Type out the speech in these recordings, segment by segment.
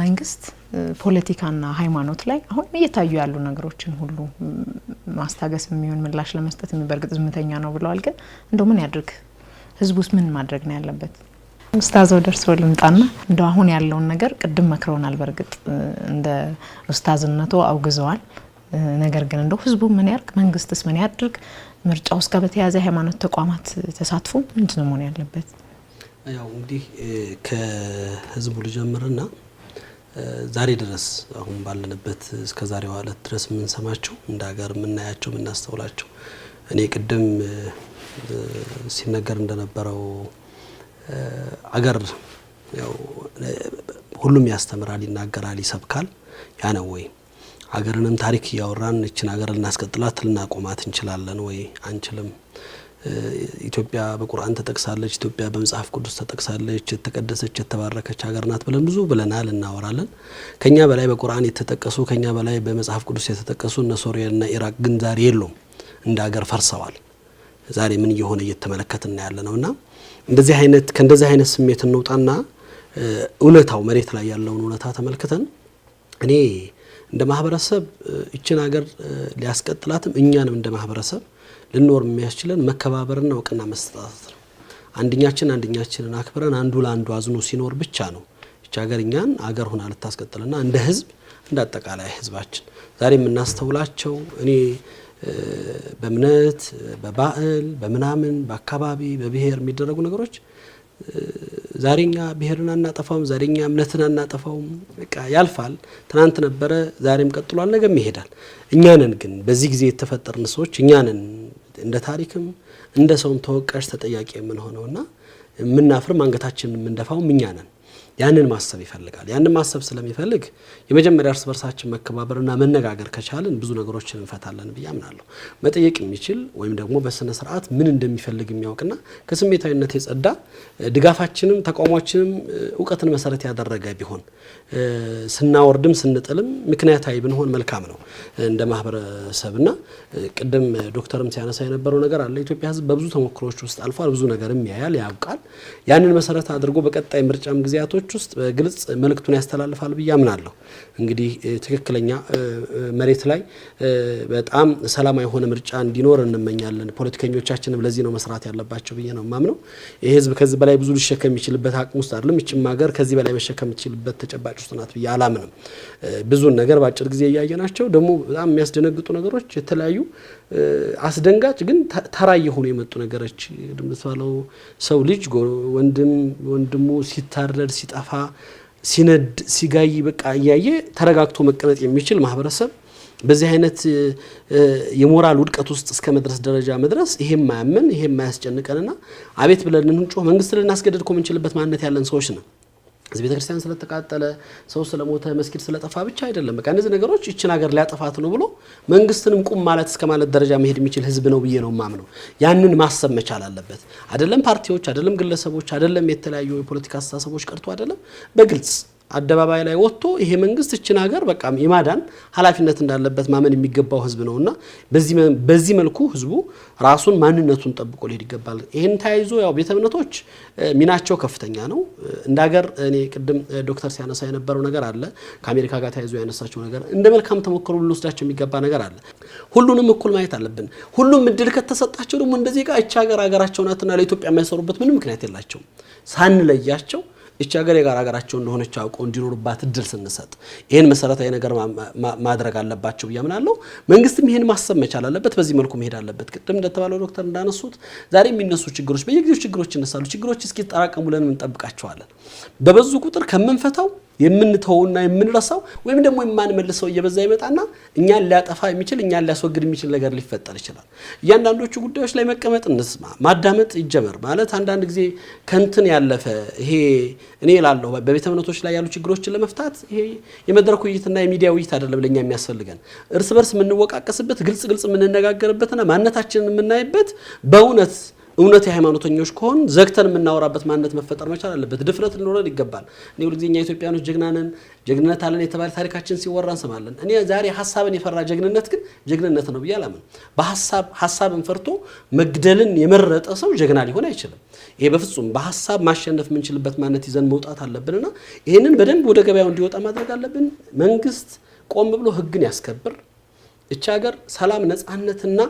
መንግስት ፖለቲካና ሃይማኖት ላይ አሁን እየታዩ ያሉ ነገሮችን ሁሉ ማስታገስ የሚሆን ምላሽ ለመስጠት የሚበርግጥ ዝምተኛ ነው ብለዋል። ግን እንደው ምን ያድርግ? ህዝቡስ ምን ማድረግ ነው ያለበት? ኡስታዞ ደርሶ ልምጣና እንደው አሁን ያለውን ነገር ቅድም መክረውናል። በርግጥ እንደ ኡስታዝነቱ አውግዘዋል። ነገር ግን እንደው ህዝቡ ምን ያርግ? መንግስትስ ምን ያድርግ? ምርጫው እስከ በተያዘ ሃይማኖት ተቋማት ተሳትፎ ምንድነው መሆን ያለበት? ያው እንግዲህ ከህዝቡ ልጀምርና ዛሬ ድረስ አሁን ባለንበት እስከ ዛሬው ዕለት ድረስ ምን ሰማቸው እንደ ሀገር ምን ናያቸው ምን እናስተውላቸው እኔ ቅድም ሲነገር እንደነበረው አገር ያው ሁሉም ያስተምራል ይናገራል ይሰብካል ያ ነው ወይ አገርንም ታሪክ ያወራን እቺን አገር ልናስቀጥላት ልናቆማት እንችላለን ወይ አንችልም ኢትዮጵያ በቁርአን ተጠቅሳለች ኢትዮጵያ በመጽሐፍ ቅዱስ ተጠቅሳለች የተቀደሰች የተባረከች ሀገር ናት ብለን ብዙ ብለናል እናወራለን ከኛ በላይ በቁርአን የተጠቀሱ ከኛ በላይ በመጽሐፍ ቅዱስ የተጠቀሱ እነ ሶሪያና ኢራቅ ግን ዛሬ የሉም እንደ ሀገር ፈርሰዋል ዛሬ ምን እየሆነ እየተመለከተና ያለነውና ከእንደዚህ አይነት ስሜት እንውጣና እውነታው መሬት ላይ ያለውን እውነታ ተመልክተን እኔ እንደ ማህበረሰብ እቺን ሀገር ሊያስቀጥላትም እኛንም እንደ ማህበረሰብ ልንኖር የሚያስችለን መከባበርና እውቅና መስጠት ነው አንድኛችንን አክብረን አንዱ ለአንዱ አዝኖ ሲኖር ብቻ ነው እቺ ሀገር እኛን ሀገር ሆና ልታስቀጥልና እንደ ህዝብ እንደ አጠቃላይ ህዝባችን ዛሬ የምናስተውላቸው እኔ በእምነት በባህል በመናምን በአካባቢ በብሔር የሚደረጉ ነገሮች ዛሬኛ ብሔርን አናጠፋውም ዛሬኛ እምነትን አናጠፋውም በቃ ያልፋል ትናንት ነበረ ዛሬም ቀጥሏል ነገም ይሄዳል እኛንን ግን በዚህ ጊዜ የተፈጠርን ሰዎች እኛንን እንደ ታሪክም እንደ ሰውም ተወቃሽ ተጠያቂ የምንሆነውና ምናፍርም አንገታችንን ምንደፋው እኛንን ያንን ማሰብ ይፈልጋል ያንን ማሰብ ስለሚፈልግ የመጀመሪያ እርስ በርሳችን መከባበርና መነጋገር ከቻለን ብዙ ነገሮችን እንፈታለን በያምናለሁ መጠየቅ የሚችል ወይም ደግሞ በስነ ስርዓት ምን እንደሚፈልግ የሚያውቅና ከስሜታዊነት የጸዳ ድጋፋችንም ተቋማችንም ዕውቀትን መሰረት ያደረገ ቢሆን ስናወርድም ስንጥልም ምክንያታዊ ብንሆን መልካም ነው እንደ ማህበረሰብና ቅድም ዶክተርም ሲያነሳ የነበረው ነገር አለ ኢትዮጵያ ህዝብ በብዙ ተሞክሮች ውስጥ አልፏል ብዙ ነገርም ያያል ያውቃል ያንን መሰረት አድርጎ በቀጣይ ምርጫም ጊዜያቶች ውስጥ በግልጽ መልእክቱን ያስተላልፋል በያምናለሁ እንግዲህ ትክክለኛ መሬት ላይ በጣም ሰላማዊ የሆነ ምርጫ እንዲኖር እንመኛለን ፖለቲከኞቻችንም ለዚህ ነው መስራት ያለባቸው በየ ነው ማምነው ይሄ ህዝብ ከዚህ በላይ ብዙ ሊሸከም የሚችልበት አቅም ውስጥ አይደለም እቺም ሀገር ከዚህ በላይ መሸከም የምትችልበት ተጨባጭ ውስጥ ናት በየ አላምንም ብዙ ነገር ባጭር ጊዜ ያያየናቸው ደግሞ በጣም የሚያስደነግጡ ነገሮች የተለያዩ አስደንጋጭ ግን ተራ የሆኑ የመጡ ነገሮች እንደምትባለው ሰው ልጅ ወንድሙ ሲታረድ ሲጠፋ ሲነድ ሲጋይ በቃ ያየ ተረጋግቶ መቀመጥ የሚችል ማህበረሰብ በዚህ አይነት የሞራል ውድቀት ውስጥ እስከ መድረስ ደረጃ መድረስ ይሄም ማያምን ይሄም ማያስጨንቀንና አቤት ብለን እንጮህ መንግስት ልናስገድድ ኮምንችልበት ማንነት ያለን ሰዎች ነው እዚህ ቤተክርስቲያን ስለተቃጠለ ሰው ስለሞተ መስጊድ ስለጠፋ ብቻ አይደለም በቃ እነዚህ ነገሮች እቺን ሀገር ሊያጠፋት ነው ብሎ መንግስትንም ቁም ማለት እስከ ማለት ደረጃ መሄድ የሚችል ህዝብ ነው ብዬ ነው ማምነው ያንን ማሰብ መቻል አለበት አይደለም ፓርቲዎች አይደለም ግለሰቦች አይደለም የተለያዩ የፖለቲካ አስተሳሰቦች ቀርቶ አይደለም በግልጽ አደባባይ ላይ ወጥቶ ይሄ መንግስት እቺን ሀገር በቃ የማዳን ኃላፊነት እንዳለበት ማመን የሚገባው ህዝብ ነውና በዚህ መልኩ ህዝቡ ራሱን ማንነቱን ጠብቆ ሊሄድ ይገባል ይሄን ታይዞ ያው ቤተ እምነቶች ሚናቸው ከፍተኛ ነው እንደ ሀገር እኔ ቅድም ዶክተር ሲያነሳ የነበረው ነገር አለ ከአሜሪካ ጋር ታይዞ ያነሳቸው ነገር እንደ መልካም ተሞክሮ ልንወስዳቸው የሚገባ ነገር አለ ሁሉንም እኩል ማየት አለብን ሁሉም እድል ከተሰጣቸው ደግሞ እንደዚህ ጋር እቺ ሀገራቸው ናትና ለኢትዮጵያ የማይሰሩበት ምንም ምክንያት የላቸውም ሳንለያቸው እቺ ሀገር የጋራ ሀገራቸው እንደሆነች አውቀው እንዲኖርባት እድል ስንሰጥ ይሄን መሰረታዊ ነገር ማድረግ አለባቸው ያምናለሁ መንግስትም ይሄን ማሰብ መቻል አለበት በዚህ መልኩ መሄድ አለበት ቅድም እንደተባለው ዶክተር እንዳነሱት ዛሬ የሚነሱ ችግሮች በየጊዜው ችግሮች ይነሳሉ ችግሮች እስኪ ተጣራቀሙ ብለን እንጠብቃቸዋለን በበዙ ቁጥር ከመንፈታው የምንተውና የምንረሳው ወይም ደግሞ የማንመልሰው እየበዛ ይመጣና እኛን ሊያጠፋ የሚችል እኛን ሊያስወግድ የሚችል ነገር ሊፈጠር ይችላል እያንዳንዶቹ ጉዳዮች ላይ መቀመጥ እንስማ ማዳመጥ ይጀመር ማለት አንዳንድ ጊዜ ከንትን ያለፈ ይሄ እኔ እላለሁ በቤተ እምነቶች ላይ ያሉ ችግሮችን ለመፍታት ይሄ የመድረክ ውይይትና የሚዲያ ውይይት አይደለም ለኛ የሚያስፈልገን እርስ በርስ የምንወቃቀስበት ግልጽ የምንነጋገርበትና ማንነታችንን የምናይበት በእውነት እውነት የሃይማኖተኞች ከሆን ዘግተን የምናወራበት ማንነት መፈጠር መቻል አለበት። ድፍረት ሊኖረን ይገባል። እኔ ሁልጊዜ እኛ ኢትዮጵያኖች ጀግናንን ጀግንነት አለን የተባለ ታሪካችን ሲወራ እንሰማለን። እኔ ዛሬ ሐሳብን የፈራ ጀግንነት ግን ጀግንነት ነው ብዬ አላምን። ሐሳብን ፈርቶ መግደልን የመረጠ ሰው ጀግና ሊሆን አይችልም። ይሄ በፍጹም በሐሳብ ማሸነፍ የምንችልበት ማንነት ይዘን መውጣት አለብንና ይሄንን በደንብ ወደ ገበያው እንዲወጣ ማድረግ አለብን። መንግስት ቆም ብሎ ህግን ያስከብር። እቺ ሀገር ሰላም ነጻነትና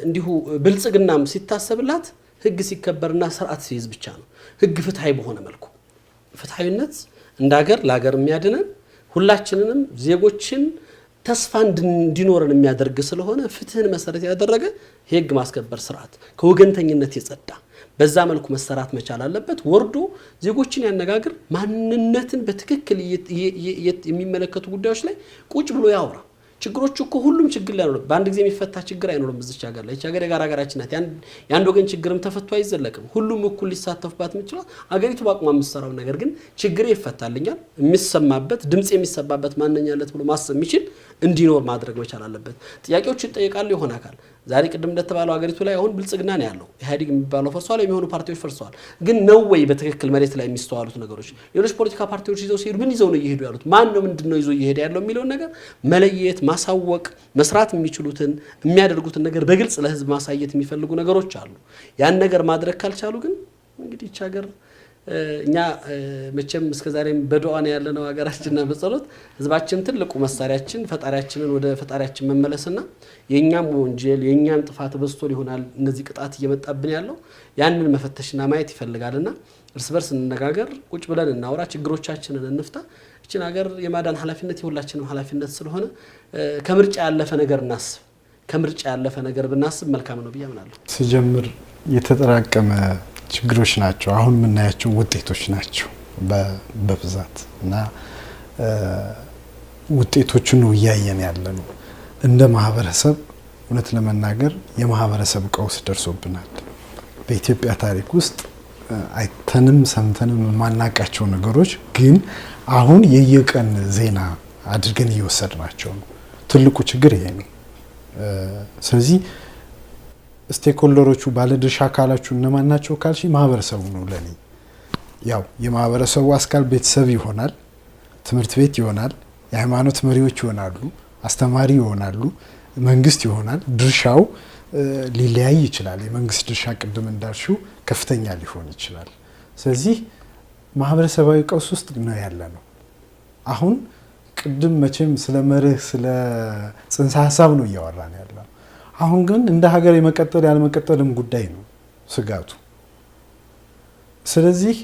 እንዲሁ ብልጽግናም ሲታሰብላት ህግ ሲከበርና ስርዓት ሲይዝ ብቻ ነው። ህግ ፍትሃዊ በሆነ መልኩ ፍትሃዊነት እንደ ሀገር ለሀገር የሚያድነን ሁላችንንም ዜጎችን ተስፋ እንዲኖረን የሚያደርግ ስለሆነ ፍትህን መሰረት ያደረገ የህግ ማስከበር ስርዓት ከወገንተኝነት የጸዳ በዛ መልኩ መሰራት መቻል አለበት። ወርዶ ዜጎችን ያነጋግር። ማንነትን በትክክል የሚመለከቱ ጉዳዮች ላይ ቁጭ ብሎ ያወራ። ችግሮች እኮ ሁሉም ችግር ላይ ነው። በአንድ ጊዜ የሚፈታ ችግር አይኖርም። በዚች ሀገር ላይ ሀገር የጋራ ሀገራችን ናት። የአንድ ወገን ችግርም ተፈቶ አይዘለቅም። ሁሉም እኩል ሊሳተፍባት የሚችለው አገሪቱ በአቅሟ የምትሰራው ነገር ግን ችግር ይፈታልኛል የሚሰማበት ድምጽ የሚሰባበት ማንኛለት ብሎ ማሰብ የሚችል እንዲኖር ማድረግ መቻል አለበት። ጥያቄዎች ይጠየቃሉ። ይሆን አካል ዛሬ ቅድም እንደተባለው አገሪቱ ላይ አሁን ብልጽግና ነው ያለው። ኢህአዴግ የሚባለው ፈርሷል፣ የሚሆኑ ፓርቲዎች ፈርሰዋል። ግን ነው ወይ በትክክል መሬት ላይ የሚስተዋሉት ነገሮች? ሌሎች ፖለቲካ ፓርቲዎች ይዘው ሲሄዱ ምን ይዘው ነው እየሄዱ ያሉት? ማን ነው ምንድነው ይዞ እየሄደ ያለው የሚለውን ነገር መለየት፣ ማሳወቅ፣ መስራት የሚችሉትን የሚያደርጉትን ነገር በግልጽ ለህዝብ ማሳየት የሚፈልጉ ነገሮች አሉ። ያን ነገር ማድረግ ካልቻሉ ግን እንግዲህ እቺ ሀገር እኛ መቼም እስከዛሬም በዱዓ ነው ያለነው ሀገራችንና በጸሎት ህዝባችን ትልቁ መሳሪያችን ፈጣሪያችንን ወደ ፈጣሪያችን መመለስና የኛም ወንጀል የኛም ጥፋት በዝቶ ይሆናል እነዚህ ቅጣት እየመጣብን ያለው ያንን መፈተሽና ማየት ይፈልጋልና እርስ በርስ እንነጋገር፣ ቁጭ ብለን እናውራ፣ ችግሮቻችንን እንፍታ። እቺን ሀገር የማዳን ኃላፊነት የሁላችንም ኃላፊነት ስለሆነ ከምርጫ ያለፈ ነገር እናስብ። ከምርጫ ያለፈ ነገር ብናስብ መልካም ነው ብዬ አምናለሁ። ሲጀምር የተጠራቀመ ችግሮች ናቸው አሁን የምናያቸው ውጤቶች ናቸው በብዛት እና ውጤቶቹን ነው እያየን ያለ ነው። እንደ ማህበረሰብ እውነት ለመናገር የማህበረሰብ ቀውስ ደርሶብናል። በኢትዮጵያ ታሪክ ውስጥ አይተንም ሰምተንም የማናቃቸው ነገሮች ግን አሁን የየቀን ዜና አድርገን እየወሰድናቸው ነው። ትልቁ ችግር ይሄ ነው። ስለዚህ ስቴክሆልደሮቹ ባለድርሻ አካላቹ እነማን ናቸው ካልሽ ማህበረሰቡ ነው። ለኔ ያው የማህበረሰቡ አስካል ቤተሰብ ይሆናል፣ ትምህርት ቤት ይሆናል፣ የሃይማኖት መሪዎች ይሆናሉ፣ አስተማሪ ይሆናሉ፣ መንግስት ይሆናል። ድርሻው ሊለያይ ይችላል። የመንግስት ድርሻ ቅድም እንዳልሽው ከፍተኛ ሊሆን ይችላል። ስለዚህ ማህበረሰባዊ ቀውስ ውስጥ ነው ያለ ነው። አሁን ቅድም መቼም ስለ መርህ ስለ ጽንሰ ሀሳብ ነው እያወራን ያለው። አሁን ግን እንደ ሀገር የመቀጠል ያለመቀጠልም ጉዳይ ነው ስጋቱ። ስለዚህ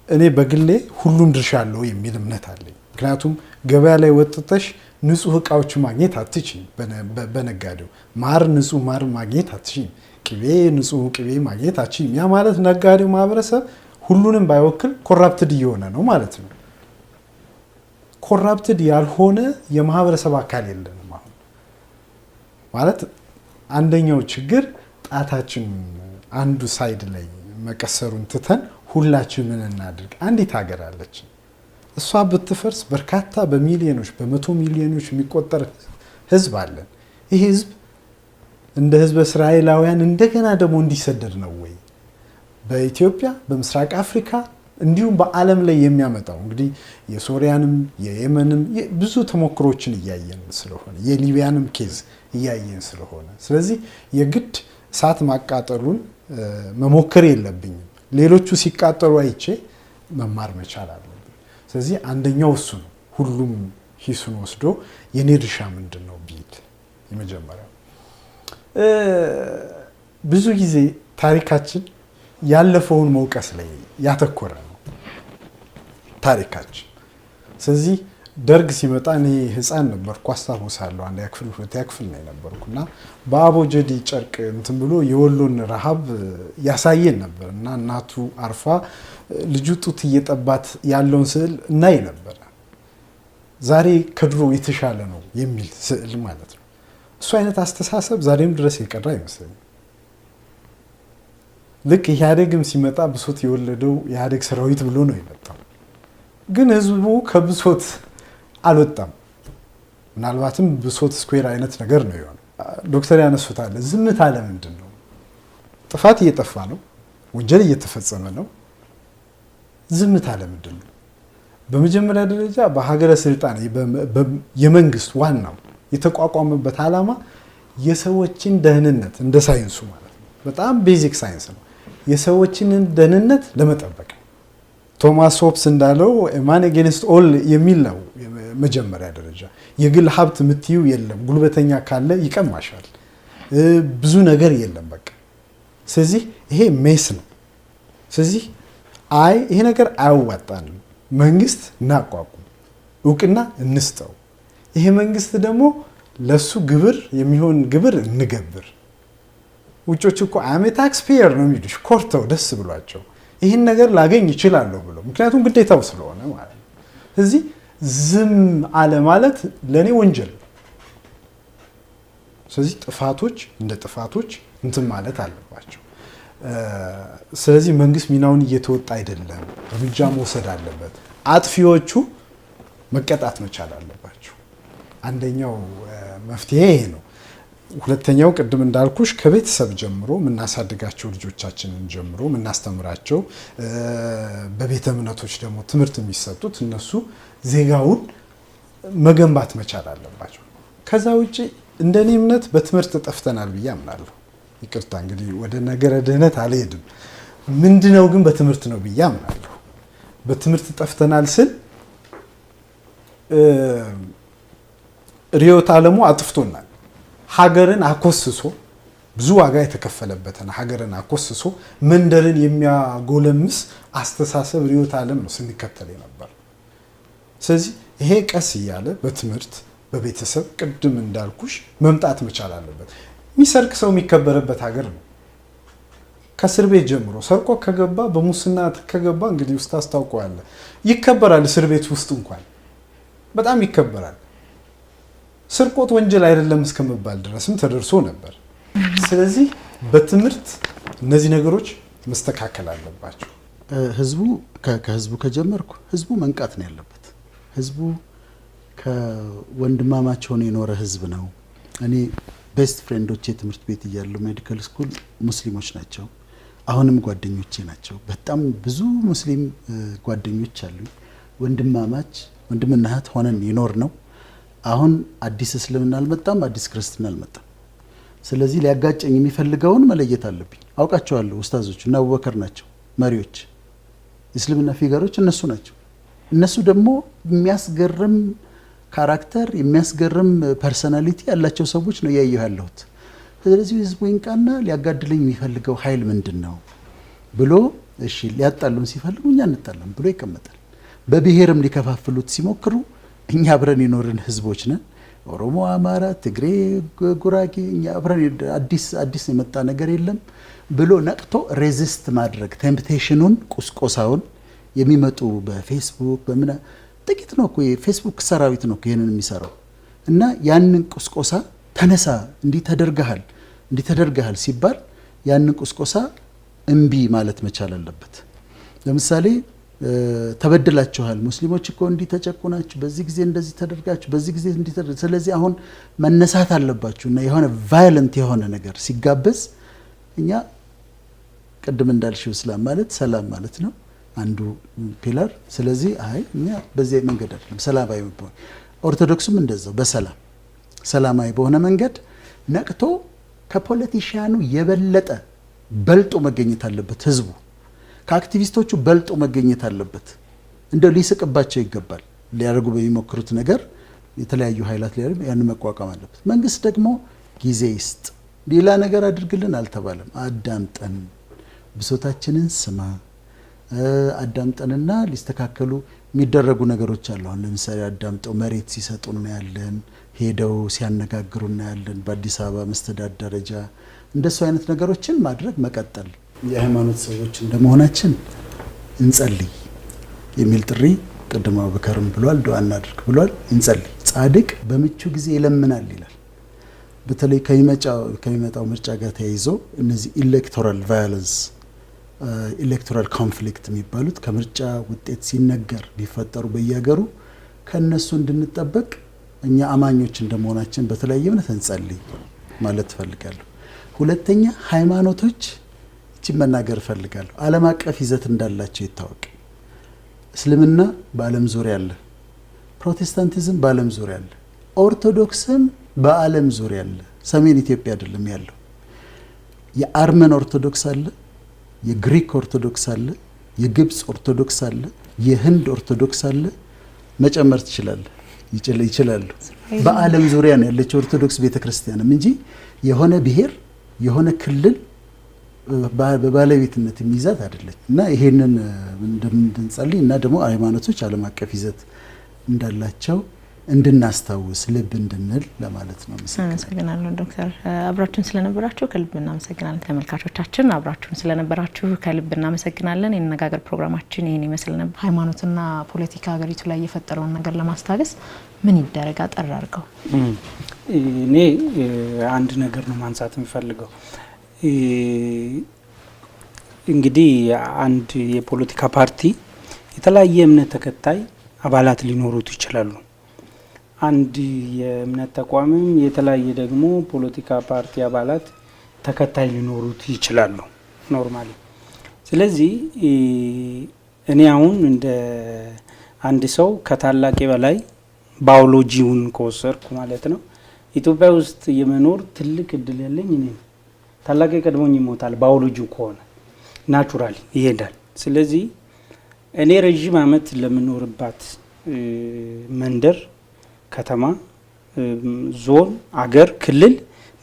እኔ በግሌ ሁሉም ድርሻ አለው የሚል እምነት አለኝ። ምክንያቱም ገበያ ላይ ወጥተሽ ንጹህ እቃዎች ማግኘት አትችይም። በነጋዴው ማር ንጹህ ማር ማግኘት አትችይም። ቅቤ ንጹህ ቅቤ ማግኘት አትችይም። ያ ማለት ነጋዴው ማህበረሰብ ሁሉንም ባይወክል ኮራፕትድ እየሆነ ነው ማለት ነው። ኮራፕትድ ያልሆነ የማህበረሰብ አካል የለንም። አሁን ማለት አንደኛው ችግር ጣታችን አንዱ ሳይድ ላይ መቀሰሩን ትተን ሁላችንን እናድርግ። አንዲት ሀገር አለች። እሷ ብትፈርስ በርካታ በሚሊዮኖች በመቶ ሚሊዮኖች የሚቆጠር ህዝብ አለን። ይህ ህዝብ እንደ ህዝበ እስራኤላውያን እንደገና ደግሞ እንዲሰደድ ነው ወይ በኢትዮጵያ በምስራቅ አፍሪካ እንዲሁም በዓለም ላይ የሚያመጣው? እንግዲህ የሶሪያንም የየመንም ብዙ ተሞክሮችን እያየን ስለሆነ የሊቢያንም ኬዝ እያየን ስለሆነ ስለዚህ የግድ እሳት ማቃጠሉን መሞከር የለብኝም። ሌሎቹ ሲቃጠሉ አይቼ መማር መቻል አለብኝ። ስለዚህ አንደኛው እሱ ነው። ሁሉም ሂሱን ወስዶ የኔ ድርሻ ምንድን ነው ቢል የመጀመሪያው። ብዙ ጊዜ ታሪካችን ያለፈውን መውቀስ ላይ ያተኮረ ነው ታሪካችን። ስለዚህ ደርግ ሲመጣ እኔ ህፃን ነበርኩ አስታውሳለሁ። አንደኛ ክፍል ሁለተኛ ክፍል ነው የነበርኩና በአቦጀዲ ጨርቅ እንትን ብሎ የወሎን ረሃብ ያሳየን ነበር እና እናቱ አርፋ ልጁ ጡት እየጠባት ያለውን ስዕል እናይ ነበር። ዛሬ ከድሮ የተሻለ ነው የሚል ስዕል ማለት ነው። እሱ አይነት አስተሳሰብ ዛሬም ድረስ የቀረ አይመስለኝም። ልክ ኢህአዴግም ሲመጣ ብሶት የወለደው ኢህአዴግ ሰራዊት ብሎ ነው የመጣው። ግን ህዝቡ ከብሶት አልወጣም። ምናልባትም ብሶት ስኩዌር አይነት ነገር ነው የሆነው። ዶክተር ያነሱታል። ዝምታ ለምንድን ነው? ጥፋት እየጠፋ ነው፣ ወንጀል እየተፈጸመ ነው። ዝምታ ለምንድን ነው? በመጀመሪያ ደረጃ በሀገረ ስልጣኔ የመንግስት ዋናው የተቋቋመበት ዓላማ የሰዎችን ደህንነት እንደ ሳይንሱ ማለት ነው፣ በጣም ቤዚክ ሳይንስ ነው፣ የሰዎችን ደህንነት ለመጠበቅ። ቶማስ ሆብስ እንዳለው ማን አጌንስት ኦል የሚል ነው። መጀመሪያ ደረጃ የግል ሀብት የምትዩ የለም፣ ጉልበተኛ ካለ ይቀማሻል፣ ብዙ ነገር የለም በቃ። ስለዚህ ይሄ ሜስ ነው። ስለዚህ ይሄ ነገር አያዋጣንም፣ መንግስት እናቋቁም፣ እውቅና እንስጠው፣ ይሄ መንግስት ደግሞ ለሱ ግብር የሚሆን ግብር እንገብር። ውጮች እኮ አሜ ታክስ ፔየር ነው የሚሉሽ ኮርተው ደስ ብሏቸው ይህን ነገር ላገኝ ይችላለሁ ብሎ፣ ምክንያቱም ግዴታው ስለሆነ ማለት ነው። ስለዚህ ዝም አለ ማለት ለእኔ ወንጀል። ስለዚህ ጥፋቶች እንደ ጥፋቶች እንትን ማለት አለባቸው። ስለዚህ መንግስት ሚናውን እየተወጣ አይደለም፣ እርምጃ መውሰድ አለበት። አጥፊዎቹ መቀጣት መቻል አለባቸው። አንደኛው መፍትሄ ይሄ ነው። ሁለተኛው ቅድም እንዳልኩሽ ከቤተሰብ ጀምሮ የምናሳድጋቸው ልጆቻችንን ጀምሮ የምናስተምራቸው፣ በቤተ እምነቶች ደግሞ ትምህርት የሚሰጡት እነሱ ዜጋውን መገንባት መቻል አለባቸው። ከዛ ውጭ እንደኔ እምነት በትምህርት ጠፍተናል ብዬ አምናለሁ። ይቅርታ እንግዲህ ወደ ነገረ ድህነት አልሄድም። ምንድነው ግን በትምህርት ነው ብዬ አምናለሁ። በትምህርት ጠፍተናል ስል ርዕዮተ ዓለሙ አጥፍቶናል። ሀገርን አኮስሶ ብዙ ዋጋ የተከፈለበትን ሀገርን አኮስሶ መንደርን የሚያጎለምስ አስተሳሰብ ርዕዮተ ዓለም ነው ስንከተል ነበር። ስለዚህ ይሄ ቀስ እያለ በትምህርት በቤተሰብ ቅድም እንዳልኩሽ መምጣት መቻል አለበት። የሚሰርቅ ሰው የሚከበረበት ሀገር ነው። ከእስር ቤት ጀምሮ ሰርቆ ከገባ በሙስና ከገባ እንግዲህ ውስጥ አስታውቀዋለ ይከበራል። እስር ቤት ውስጥ እንኳን በጣም ይከበራል። ስርቆት ወንጀል አይደለም እስከመባል ድረስም ተደርሶ ነበር። ስለዚህ በትምህርት እነዚህ ነገሮች መስተካከል አለባቸው። ከህዝቡ ከጀመርኩ ህዝቡ መንቃት ነው ያለበት። ህዝቡ ከወንድማማች ሆኖ የኖረ ህዝብ ነው። እኔ ቤስት ፍሬንዶቼ ትምህርት ቤት እያለሁ ሜዲካል ስኩል ሙስሊሞች ናቸው። አሁንም ጓደኞቼ ናቸው። በጣም ብዙ ሙስሊም ጓደኞች አሉኝ። ወንድማማች ወንድምና እህት ሆነን ይኖር ነው። አሁን አዲስ እስልምና አልመጣም፣ አዲስ ክርስትና አልመጣም። ስለዚህ ሊያጋጨኝ የሚፈልገውን መለየት አለብኝ። አውቃቸዋለሁ። ኡስታዞቹ እና አቡበከር ናቸው መሪዎች፣ እስልምና ፊገሮች እነሱ ናቸው። እነሱ ደግሞ የሚያስገርም ካራክተር የሚያስገርም ፐርሰናሊቲ ያላቸው ሰዎች ነው እያየሁ ያለሁት። ስለዚህ ህዝቡ ይንቃና ሊያጋድለኝ የሚፈልገው ኃይል ምንድን ነው ብሎ እሺ ሊያጣሉን ሲፈልጉ እኛ እንጣለን ብሎ ይቀመጣል። በብሔርም ሊከፋፍሉት ሲሞክሩ እኛ አብረን የኖርን ህዝቦች ነን። ኦሮሞ፣ አማራ፣ ትግሬ፣ ጉራጌ እኛ አብረን አዲስ የመጣ ነገር የለም ብሎ ነቅቶ ሬዚስት ማድረግ ቴምፕቴሽኑን ቁስቆሳውን የሚመጡ በፌስቡክ በምን ጥቂት ነው እኮ የፌስቡክ ሰራዊት ነው ይሄንን የሚሰራው እና ያንን ቁስቆሳ ተነሳ እንዲህ ተደርገሃል ሲባል ያንን ቁስቆሳ እምቢ ማለት መቻል አለበት። ለምሳሌ ተበድላችኋል፣ ሙስሊሞች እኮ እንዲህ ተጨቁናችሁ፣ በዚህ ጊዜ እንደዚህ ተደርጋችሁ፣ በዚህ ጊዜ እንዲህ ተደርጋችሁ፣ ስለዚህ አሁን መነሳት አለባችሁ እና የሆነ ቫዮለንት የሆነ ነገር ሲጋበዝ እኛ ቅድም እንዳልሽው እስላም ማለት ሰላም ማለት ነው አንዱ ፒላር። ስለዚህ እኛ በዚህ መንገድ አይደለም ሰላማዊ ነው። ኦርቶዶክስም እንደዛው በሰላም ሰላማዊ በሆነ መንገድ ነቅቶ ከፖለቲሽያኑ የበለጠ በልጦ መገኘት አለበት። ህዝቡ ከአክቲቪስቶቹ በልጦ መገኘት አለበት። እንደው ሊስቅባቸው ይገባል። ሊያደርጉ በሚሞክሩት ነገር የተለያዩ ኃይላት ሊያደርጉ ያን መቋቋም አለበት። መንግስት ደግሞ ጊዜ ይስጥ። ሌላ ነገር አድርግልን አልተባለም። አዳምጠን፣ ብሶታችንን ስማ፣ አዳምጠንና ሊስተካከሉ የሚደረጉ ነገሮች አሉ። አሁን ለምሳሌ አዳምጠው መሬት ሲሰጡ እናያለን፣ ሄደው ሲያነጋግሩ እናያለን። በአዲስ አበባ መስተዳድር ደረጃ እንደሱ አይነት ነገሮችን ማድረግ መቀጠል። የሃይማኖት ሰዎች እንደመሆናችን እንጸልይ የሚል ጥሪ ቅድም አቡበከርም ብሏል። ዱዓ እናድርግ ብሏል። እንጸልይ። ጻድቅ በምቹ ጊዜ ይለምናል ይላል። በተለይ ከሚመጣው ምርጫ ጋር ተያይዞ እነዚህ ኢሌክቶራል ቫዮለንስ ኤሌክቶራል ኮንፍሊክት የሚባሉት ከምርጫ ውጤት ሲነገር ቢፈጠሩ በየሀገሩ ከነሱ እንድንጠበቅ እኛ አማኞች እንደመሆናችን በተለያየ እምነት እንጸልይ። ማለት እፈልጋለሁ። ሁለተኛ ሃይማኖቶች እቺ መናገር እፈልጋለሁ ዓለም አቀፍ ይዘት እንዳላቸው ይታወቅ። እስልምና በዓለም ዙሪያ አለ፣ ፕሮቴስታንቲዝም በዓለም ዙሪያ አለ፣ ኦርቶዶክስም በዓለም ዙሪያ አለ። ሰሜን ኢትዮጵያ አይደለም ያለው። የአርመን ኦርቶዶክስ አለ፣ የግሪክ ኦርቶዶክስ አለ፣ የግብጽ ኦርቶዶክስ አለ፣ የህንድ ኦርቶዶክስ አለ። መጨመር ይችላሉ። በዓለም ዙሪያ ነው ያለችው ኦርቶዶክስ ቤተክርስቲያንም እንጂ የሆነ ብሔር የሆነ ክልል በባለቤትነት የሚይዛት አይደለች። እና ይሄንን እንድንጸልይ እና ደግሞ ሃይማኖቶች ዓለም አቀፍ ይዘት እንዳላቸው እንድናስታውስ ልብ እንድንል ለማለት ነው። አመሰግናለሁ ዶክተር። አብራችሁን ስለነበራችሁ ከልብ እናመሰግናለን። ተመልካቾቻችን አብራችሁን ስለነበራችሁ ከልብ እናመሰግናለን። የነጋገር ፕሮግራማችን ይሄን ይመስል ነበር። ሃይማኖትና ፖለቲካ ሀገሪቱ ላይ የፈጠረውን ነገር ለማስታገስ ምን ይደረግ አጠር አድርገው? እኔ አንድ ነገር ነው ማንሳት የሚፈልገው። እንግዲህ አንድ የፖለቲካ ፓርቲ የተለያየ እምነት ተከታይ አባላት ሊኖሩት ይችላሉ። አንድ የእምነት ተቋምም የተለያየ ደግሞ ፖለቲካ ፓርቲ አባላት ተከታይ ሊኖሩት ይችላሉ ኖርማሊ። ስለዚህ እኔ አሁን እንደ አንድ ሰው ከታላቄ በላይ ባዮሎጂውን ከወሰድኩ ማለት ነው ኢትዮጵያ ውስጥ የመኖር ትልቅ እድል ያለኝ እኔ ነኝ። ታላቄ ቀድሞኝ ይሞታል ባዮሎጂው ከሆነ ናቹራሊ ይሄዳል። ስለዚህ እኔ ረጅም ዓመት ለምኖርባት መንደር፣ ከተማ፣ ዞን፣ አገር፣ ክልል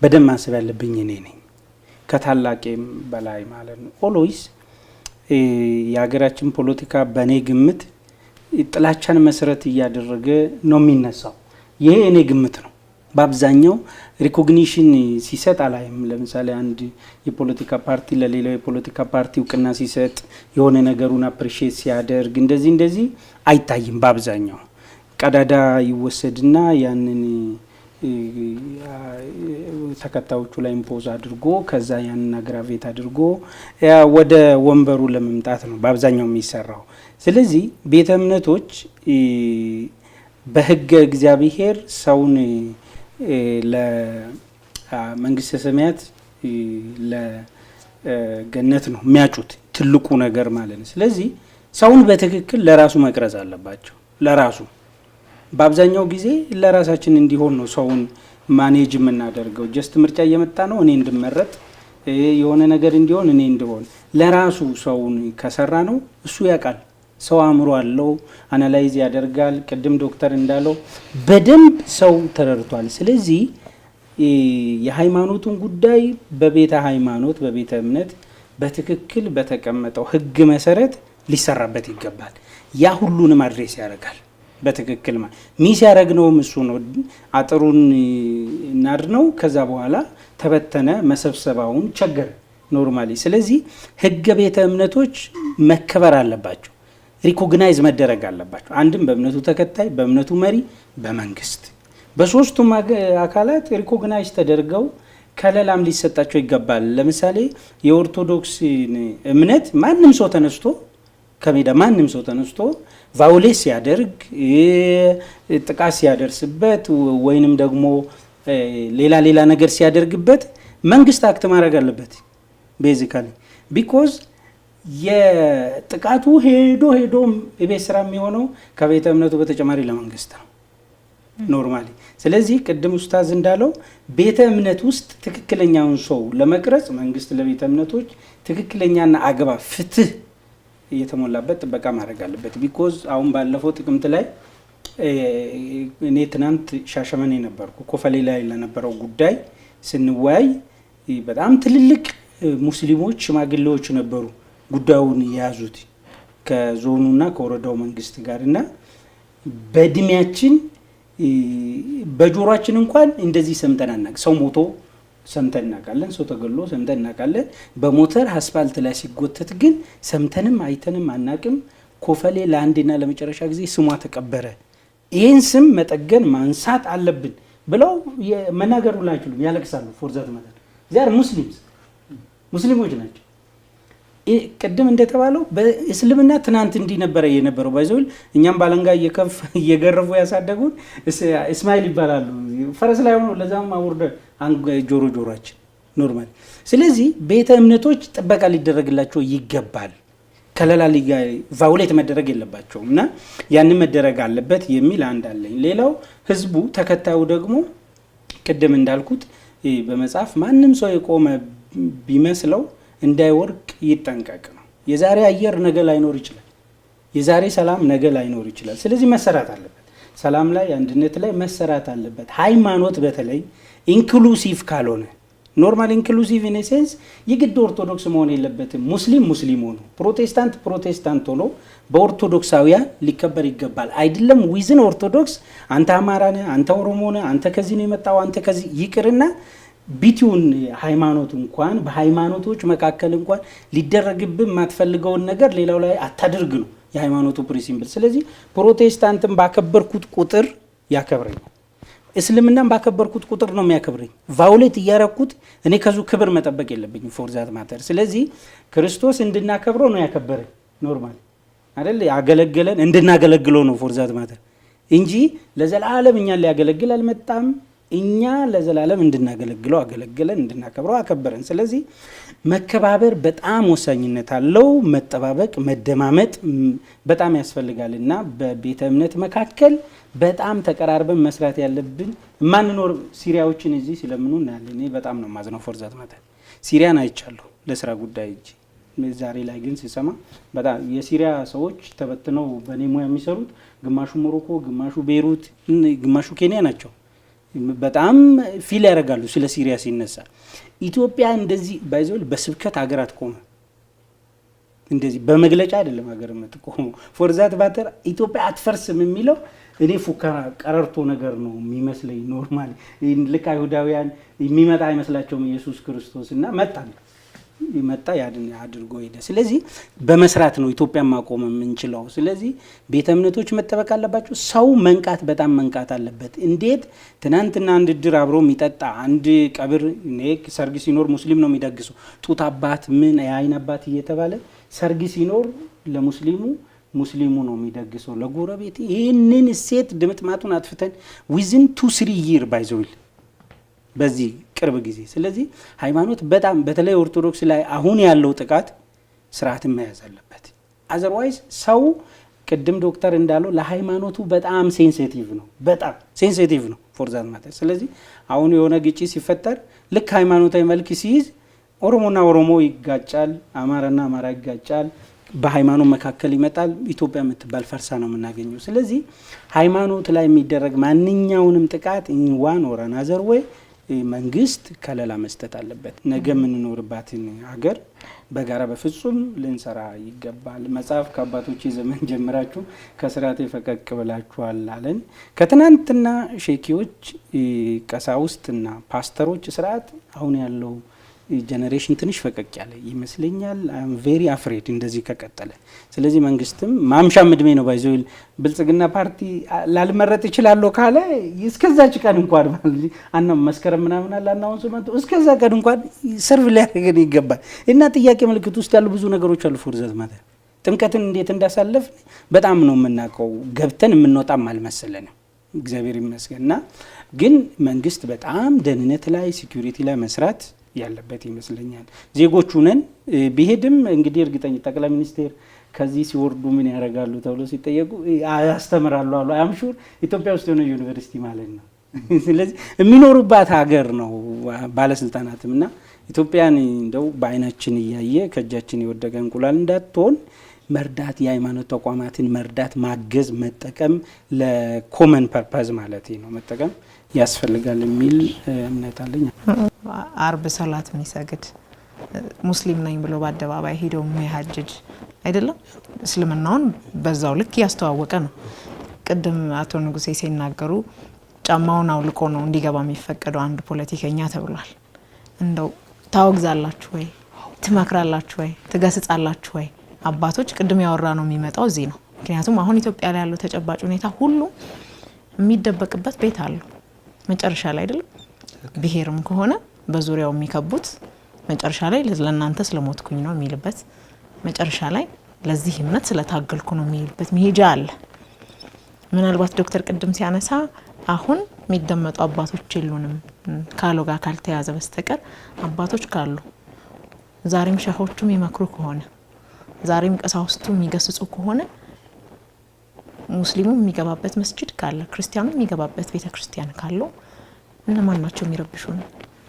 በደንብ ማሰብ ያለብኝ እኔ ነኝ ከታላቄም በላይ ማለት ነው። ኦልዌይስ የሀገራችን ፖለቲካ በእኔ ግምት ጥላቻን መሰረት እያደረገ ነው የሚነሳው። ይሄ እኔ ግምት ነው። በአብዛኛው ሪኮግኒሽን ሲሰጥ አላይም። ለምሳሌ አንድ የፖለቲካ ፓርቲ ለሌላው የፖለቲካ ፓርቲ እውቅና ሲሰጥ የሆነ ነገሩን አፕሪሺየት ሲያደርግ እንደዚህ አይታይም። በአብዛኛው ቀዳዳ ይወሰድና ያንን ተከታዮቹ ላይ ኢምፖዝ አድርጎ ከዛ ያንን አግራቬት አድርጎ ወደ ወንበሩ ለመምጣት ነው በአብዛኛው የሚሰራው። ስለዚህ ቤተ እምነቶች በሕገ እግዚአብሔር ሰውን ለመንግስተ ሰማያት ለገነት ነው የሚያጩት ትልቁ ነገር ማለት ነው። ስለዚህ ሰውን በትክክል ለራሱ መቅረጽ አለባቸው። ለራሱ በአብዛኛው ጊዜ ለራሳችን እንዲሆን ነው ሰውን ማኔጅ የምናደርገው። ጀስት ምርጫ እየመጣ ነው እኔ እንድመረጥ የሆነ ነገር እንዲሆን እኔ እንድሆን። ለራሱ ሰውን ከሰራ ነው እሱ ያውቃል። ሰው አእምሮ አለው፣ አናላይዝ ያደርጋል። ቅድም ዶክተር እንዳለው በደንብ ሰው ተረድቷል። ስለዚህ የሃይማኖቱን ጉዳይ በቤተ ሃይማኖት በቤተ እምነት በትክክል በተቀመጠው ሕግ መሰረት ሊሰራበት ይገባል። ያ ሁሉንም አድሬስ ያደርጋል በትክክል ሚስ ያደረግነውም እሱ ነው። አጥሩን እናድነው ከዛ በኋላ ተበተነ መሰብሰባውን ቸገረ ኖርማሊ። ስለዚህ ሕገ ቤተ እምነቶች መከበር አለባቸው፣ ሪኮግናይዝ መደረግ አለባቸው። አንድም በእምነቱ ተከታይ፣ በእምነቱ መሪ፣ በመንግስት በሶስቱም አካላት ሪኮግናይዝ ተደርገው ከለላም ሊሰጣቸው ይገባል። ለምሳሌ የኦርቶዶክስ እምነት ማንም ሰው ተነስቶ ከሜዳ ማንም ሰው ተነስቶ ቫዮሌንስ ሲያደርግ ጥቃት ሲያደርስበት ወይንም ደግሞ ሌላ ነገር ሲያደርግበት መንግስት አክት ማድረግ አለበት ቤዚካሊ ቢኮዝ የጥቃቱ ሄዶ የቤት ስራ የሚሆነው ከቤተ እምነቱ በተጨማሪ ለመንግስት ነው ኖርማሊ። ስለዚህ ቅድም ኡስታዝ እንዳለው ቤተ እምነት ውስጥ ትክክለኛውን ሰው ለመቅረጽ መንግስት ለቤተ እምነቶች ትክክለኛና አግባብ ፍትህ እየተሞላበት ጥበቃ ማድረግ አለበት። ቢኮዝ አሁን ባለፈው ጥቅምት ላይ እኔ ትናንት ሻሸመኔ ነበርኩ። ኮፈሌ ላይ ለነበረው ጉዳይ ስንወያይ በጣም ትልልቅ ሙስሊሞች ሽማግሌዎች ነበሩ ጉዳዩን የያዙት ከዞኑና ከወረዳው መንግስት ጋርና በእድሜያችን በጆሮአችን እንኳን እንደዚህ ሰምተን አናውቅ። ሰው ሞቶ ሰምተን እናውቃለን፣ ሰው ተገሎ ሰምተን እናውቃለን። በሞተር አስፋልት ላይ ሲጎተት ግን ሰምተንም አይተንም አናውቅም። ኮፈሌ ለአንድና ለመጨረሻ ጊዜ ስሟ ተቀበረ። ይህን ስም መጠገን ማንሳት አለብን ብለው መናገር ሁላ አይችሉም፣ ያለቅሳሉ። ፎርዛት ማለት ዚያር ሙስሊሞች ናቸው። ቅድም እንደተባለው በእስልምና ትናንት እንዲህ ነበረ የነበረው ባይዘውል እኛም ባለንጋ እየገረፉ ያሳደጉን እስማኤል ይባላሉ። ፈረስ ላይ ሆኖ ለዛም አውርደ ጆሮአችን ኖርማል። ስለዚህ ቤተ እምነቶች ጥበቃ ሊደረግላቸው ይገባል። ከለላ ቫውሌት መደረግ የለባቸውም እና ያንን መደረግ አለበት የሚል አንድ አለኝ። ሌላው ህዝቡ ተከታዩ ደግሞ ቅድም እንዳልኩት በመጽሐፍ ማንም ሰው የቆመ ቢመስለው እንዳይወርቅ ይጠንቀቅ ነው። የዛሬ አየር ነገ ላይኖር ይችላል። የዛሬ ሰላም ነገ ላይኖር ይችላል። ስለዚህ መሰራት አለበት። ሰላም ላይ አንድነት ላይ መሰራት አለበት። ሃይማኖት በተለይ ኢንክሉሲቭ ካልሆነ ኖርማል ኢንክሉሲቭ ኢን ሴንስ የግድ ኦርቶዶክስ መሆን የለበትም። ሙስሊም ሆኖ ፕሮቴስታንት ሆኖ በኦርቶዶክሳውያን ሊከበር ይገባል። አይደለም ዊዝን ኦርቶዶክስ አንተ አማራ ነህ፣ አንተ ኦሮሞ ነህ፣ አንተ ከዚህ ነው የመጣው፣ አንተ ከዚህ ይቅርና ቢቲውን ሃይማኖት እንኳን በሃይማኖቶች መካከል እንኳን ሊደረግብን የማትፈልገውን ነገር ሌላው ላይ አታድርግ ነው የሃይማኖቱ ፕሪንሲፕል። ስለዚህ ፕሮቴስታንትን ባከበርኩት ቁጥር ያከብረኛል፣ እስልምናን ባከበርኩት ቁጥር ነው የሚያከብረኝ። ቫውሌት እያረኩት እኔ ከዙ ክብር መጠበቅ የለብኝም ፎር ዛት ማተር። ስለዚህ ክርስቶስ እንድናከብረው ነው ያከበረኝ ኖርማል አይደል? ያገለገለን እንድናገለግለው ነው ፎር ዛት ማተር እንጂ ለዘላለም እኛን ሊያገለግል አልመጣም። እኛ ለዘላለም እንድናገለግለው አገለገለን፣ እንድናከብረው አከበረን። ስለዚህ መከባበር በጣም ወሳኝነት አለው። መጠባበቅ፣ መደማመጥ በጣም ያስፈልጋል እና በቤተ እምነት መካከል በጣም ተቀራርበን መስራት ያለብን ማንኖር ሲሪያዎችን እዚህ ስለምኑ እናያለን። እኔ በጣም ነው ማዝነው ፎር ዛት ማተር ሲሪያን አይቻለሁ ለስራ ጉዳይ እንጂ ዛሬ ላይ ግን ሲሰማ በጣም የሲሪያ ሰዎች ተበትነው በኔ ሙያ የሚሰሩት ግማሹ ሞሮኮ፣ ግማሹ ቤይሩት፣ ግማሹ ኬንያ ናቸው። በጣም ፊል ያደርጋሉ ስለ ሲሪያ ሲነሳ። ኢትዮጵያ እንደዚህ ባይዘል በስብከት ሀገር አትቆም፣ እንደዚህ በመግለጫ አይደለም ሀገር የምትቆመው። ፎር ዛት ማተር ኢትዮጵያ አትፈርስም የሚለው እኔ ፉከራ ቀረርቶ ነገር ነው የሚመስለኝ። ኖርማሊ ልክ አይሁዳውያን የሚመጣ አይመስላቸውም ኢየሱስ ክርስቶስ እና መጣ አድርጎ ሄደ። ስለዚህ በመስራት ነው ኢትዮጵያን ማቆም የምንችለው። ስለዚህ ቤተ እምነቶች መጠበቅ አለባቸው። ሰው በጣም መንቃት አለበት። እንዴት ትናንትና አንድ ድር አብሮ የሚጠጣ አንድ ቀብር ሰርግ ሲኖር ሙስሊም ነው የሚደግሰው፣ ጡት አባት ምን የአይን አባት እየተባለ ሰርግ ሲኖር ሙስሊሙ ነው የሚደግሰው ለጎረቤት። ይህንን እሴት ድምጥማጡን አጥፍተን ዊዝን 2-3 ይር ባይዘውል በዚህ ቅርብ ጊዜ። ስለዚህ ሃይማኖት በጣም በተለይ ኦርቶዶክስ ላይ አሁን ያለው ጥቃት ስርዓትን መያዝ አለበት። አዘርዋይዝ ሰው ቅድም ዶክተር እንዳለው ለሃይማኖቱ በጣም ሴንሲቲቭ ነው ፎር ዛት ማተር። ስለዚህ አሁን የሆነ ግጭት ሲፈጠር ልክ ሃይማኖታዊ መልክ ሲይዝ ኦሮሞና ኦሮሞ ይጋጫል፣ አማራና አማራ ይጋጫል፣ በሃይማኖት መካከል ይመጣል። ኢትዮጵያ የምትባል ፈርሳ ነው የምናገኘው። ስለዚህ ሃይማኖት ላይ የሚደረግ ማንኛውንም ጥቃት ኢንዋን ኦር አናዘር ዌይ መንግስት ከለላ መስጠት አለበት። ነገ የምንኖርባትን ሀገር በጋራ በፍጹም ልንሰራ ይገባል። መጽሐፍ ከአባቶች ዘመን ጀምራችሁ ከስርዓት ፈቀቅ ብላችኋል አለን። ከትናንትና ሼኪዎች፣ ቀሳውስትና ፓስተሮች ስርዓት አሁን ያለው ጀነሬሽን ትንሽ ፈቀቅ ያለ ይመስለኛል። አም ቬሪ አፍሬድ እንደዚህ ከቀጠለ። ስለዚህ መንግስትም ማምሻም እድሜ ነው ባይዘው ብልጽግና ፓርቲ ላልመረጥ ይችላል ካለ እስከዛች ቀን እንኳን አና መስከረም ምናምን አለ አናውንስመንት እስከዛ ቀን እንኳን ሰርቭ ሊያደርገን ይገባል። እና ጥያቄ ምልክት ውስጥ ያሉ ብዙ ነገሮች አሉ። ፎር ዛት ማተር ጥምቀትን እንዴት እንዳሳለፍ በጣም ነው የምናውቀው። ገብተን የምንወጣም አልመሰለንም እግዚአብሔር ይመስገንና። ግን መንግስት በጣም ደህንነት ላይ ሴኩሪቲ ላይ መስራት ያለበት ይመስለኛል። ዜጎቹ ነን ቢሄድም እንግዲህ እርግጠኛ ጠቅላይ ሚኒስቴር ከዚህ ሲወርዱ ምን ያደርጋሉ ተብሎ ሲጠየቁ ያስተምራሉ አሉ። አምሹር ኢትዮጵያ ውስጥ የሆነ ዩኒቨርሲቲ ማለት ነው። ስለዚህ የሚኖሩባት ሀገር ነው ባለስልጣናትም እና ኢትዮጵያን እንደው በአይናችን እያየ ከእጃችን የወደቀ እንቁላል እንዳትሆን መርዳት፣ የሃይማኖት ተቋማትን መርዳት፣ ማገዝ፣ መጠቀም ለኮመን ፐርፐዝ ማለት ነው መጠቀም ያስፈልጋል የሚል እምነት አለኝ። አርብ ሰላት የሚሰግድ ሙስሊም ነኝ ብሎ በአደባባይ ሄዶ የሚያጅጅ አይደለም። እስልምናውን በዛው ልክ ያስተዋወቀ ነው። ቅድም አቶ ንጉሴ ሲናገሩ ጫማውን አውልቆ ነው እንዲገባ የሚፈቀደው አንድ ፖለቲከኛ ተብሏል። እንደው ታወግዛላችሁ ወይ? ትመክራላችሁ ወይ? ትገስጻላችሁ ወይ? አባቶች ቅድም ያወራ ነው የሚመጣው እዚህ ነው። ምክንያቱም አሁን ኢትዮጵያ ላይ ያለው ተጨባጭ ሁኔታ ሁሉ የሚደበቅበት ቤት አለው መጨረሻ ላይ አይደለም። ብሔርም ከሆነ በዙሪያው የሚከቡት መጨረሻ ላይ ለእናንተ ስለሞትኩኝ ነው የሚልበት መጨረሻ ላይ ለዚህ እምነት ስለታገልኩ ነው የሚልበት መሄጃ አለ። ምናልባት ዶክተር ቅድም ሲያነሳ አሁን የሚደመጡ አባቶች የሉንም ካለው ጋር ካልተያዘ በስተቀር አባቶች ካሉ ዛሬም ሸሆቹ የሚመክሩ ከሆነ ዛሬም ቀሳውስቱ የሚገስጹ ከሆነ ሙስሊሙ የሚገባበት መስጂድ ካለ ክርስቲያኑ የሚገባበት ቤተክርስቲያን ካለው እነማን ናቸው የሚረብሹን?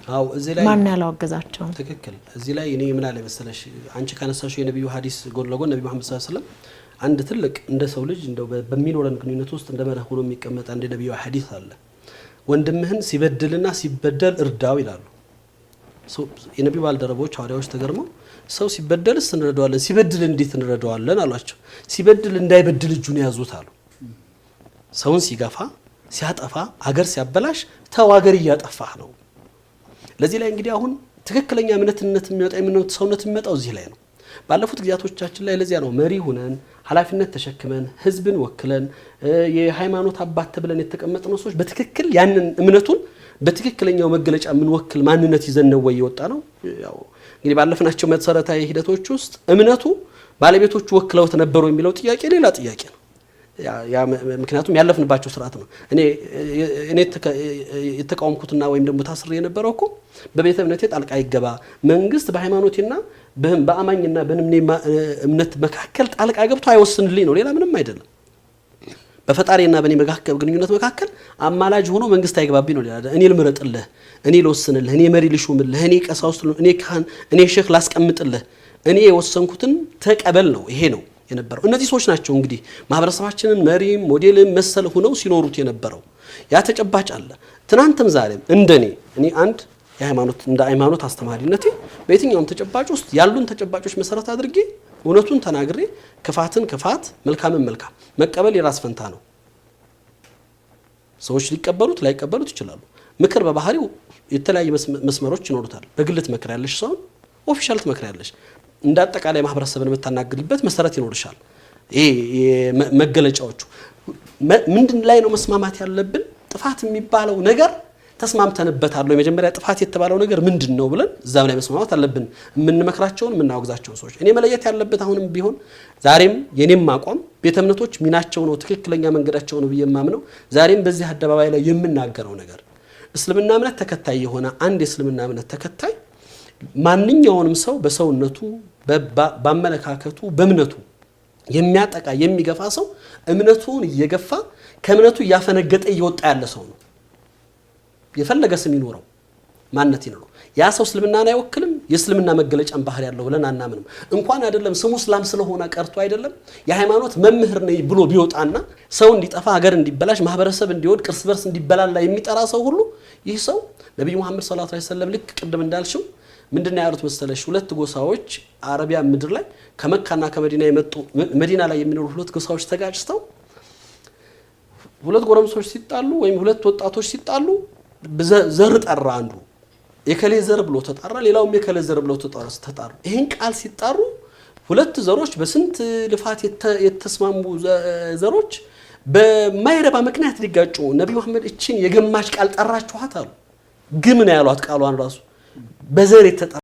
አው እዚህ ላይ ማን ያላወገዛቸው? ትክክል። እዚህ ላይ እኔ ምን አለ መሰለሽ አንቺ ካነሳሽው የነብዩ ሐዲስ ጎን ለጎን ነብዩ መሐመድ ሰለላሁ ዐለይሂ ወሰለም አንድ ትልቅ እንደ ሰው ልጅ እንደው በሚኖረን ግንኙነት ውስጥ እንደ መርህ ሆኖ የሚቀመጥ አንድ ነብዩ ሐዲስ አለ። ወንድምህን ሲበድልና ሲበደል እርዳው ይላሉ። የነብዩ ባልደረቦች ሐዋርያዎች ተገርመው ሰው ሲበደልስ እንረዳዋለን ሲበድል እንዴት እንረዳዋለን አሏቸው። ሲበድል እንዳይበድል እጁን ያዙት አሉ። ሰውን ሲገፋ ሲያጠፋ አገር ሲያበላሽ ተው አገር እያጠፋህ ነው። ለዚህ ላይ እንግዲህ አሁን ትክክለኛ እምነትነት የሚወጣ የምንወት ሰውነት የሚመጣው እዚህ ላይ ነው። ባለፉት ጊዜያቶቻችን ላይ ለዚያ ነው መሪ ሆነን ኃላፊነት ተሸክመን ህዝብን ወክለን የሃይማኖት አባት ተብለን የተቀመጥነው ሰዎች በትክክል ያንን እምነቱን በትክክለኛው መገለጫ ምን ወክል ማንነት ይዘን ነው ወይ የወጣ ነው። ያው እንግዲህ ባለፈናቸው መሰረታዊ ሂደቶች ውስጥ እምነቱ ባለቤቶቹ ወክለውት ነበሩ የሚለው ጥያቄ ሌላ ጥያቄ ነው። ያ ምክንያቱም ያለፍንባቸው ስርዓት ነው። እኔ የተቃወምኩትና ወይም ደግሞ ታስሬ የነበረው እኮ በቤተ እምነቴ ጣልቃ ይገባ መንግስት በሃይማኖቴና በአማኝና እምነት መካከል ጣልቃ ገብቶ አይወስንልኝ ነው። ሌላ ምንም አይደለም። በፈጣሪና በእኔ መካከል ግንኙነት መካከል አማላጅ ሆኖ መንግስት አይገባብኝ ነው። ሌላ እኔ ልምረጥልህ፣ እኔ ልወስንልህ፣ እኔ መሪ ልሹምልህ፣ እኔ ቀሳውስት፣ እኔ ካህን፣ እኔ ሼክ ላስቀምጥልህ፣ እኔ የወሰንኩትን ተቀበል ነው። ይሄ ነው የነበረው። እነዚህ ሰዎች ናቸው እንግዲህ ማህበረሰባችንን መሪም ሞዴልም መሰል ሆነው ሲኖሩት የነበረው። ያ ተጨባጭ አለ ትናንትም ዛሬም። እንደኔ እኔ አንድ የሃይማኖት እንደ ሃይማኖት አስተማሪነቴ በየትኛውም ተጨባጭ ውስጥ ያሉን ተጨባጮች መሰረት አድርጌ እውነቱን ተናግሬ ክፋትን ክፋት መልካምን መልካም መቀበል የራስ ፈንታ ነው። ሰዎች ሊቀበሉት ላይቀበሉት ይችላሉ። ምክር በባህሪው የተለያየ መስመሮች ይኖሩታል። በግል ትመክሪያለሽ፣ ሰውን ኦፊሻል ትመክሪያለሽ። እንደ አጠቃላይ ማህበረሰብን የምታናግሪበት መሰረት ይኖርሻል። ይሄ መገለጫዎቹ ምንድን ላይ ነው መስማማት ያለብን? ጥፋት የሚባለው ነገር ተስማምተንበታል። የመጀመሪያ ጥፋት የተባለው ነገር ምንድነው ብለን እዛም ላይ መስማማት አለብን። የምንመክራቸውን የምናወግዛቸውን ሰዎች እኔ መለየት ያለበት አሁንም ቢሆን ዛሬም የኔም አቋም ቤተ እምነቶች ሚናቸው ነው ትክክለኛ መንገዳቸው ነው ብዬ የማምነው ዛሬም በዚህ አደባባይ ላይ የምናገረው ነገር እስልምና እምነት ተከታይ የሆነ አንድ የእስልምና እምነት ተከታይ ማንኛውንም ሰው በሰውነቱ በአመለካከቱ በእምነቱ የሚያጠቃ የሚገፋ ሰው እምነቱን እየገፋ ከእምነቱ እያፈነገጠ እየወጣ ያለ ሰው ነው። የፈለገ ስም ይኖረው ማንነት ይኖረው ያ ሰው እስልምናን አይወክልም። የእስልምና መገለጫን ባህሪ ያለው ብለን አናምንም። እንኳን አይደለም ስሙ እስላም ስለሆነ ቀርቶ አይደለም የሃይማኖት መምህር ነኝ ብሎ ቢወጣና ሰው እንዲጠፋ ሀገር እንዲበላሽ ማህበረሰብ እንዲወድቅ እርስ በርስ እንዲበላላ የሚጠራ ሰው ሁሉ ይህ ሰው ነብዩ መሐመድ ሰለላሁ ዐለይሂ ወሰለም ልክ ቅድም እንዳልሽው ምንድነው ያሉት መሰለሽ? ሁለት ጎሳዎች አረቢያ ምድር ላይ ከመካና ከመዲና የመጡ መዲና ላይ የሚኖሩ ሁለት ጎሳዎች ተጋጭተው ሁለት ጎረምሶች ሲጣሉ ወይም ሁለት ወጣቶች ሲጣሉ ዘር ጠራ። አንዱ የከሌ ዘር ብሎ ተጣራ፣ ሌላውም የከሌ ዘር ብሎ ተጣሩ። ይሄን ቃል ሲጣሩ ሁለት ዘሮች በስንት ልፋት የተስማሙ ዘሮች በማይረባ ምክንያት ሊጋጩ ነብዩ መሐመድ እቺን የገማች ቃል ጠራችኋት አሉ። ግም ነው ያሏት ቃሏን ራሱ በዘር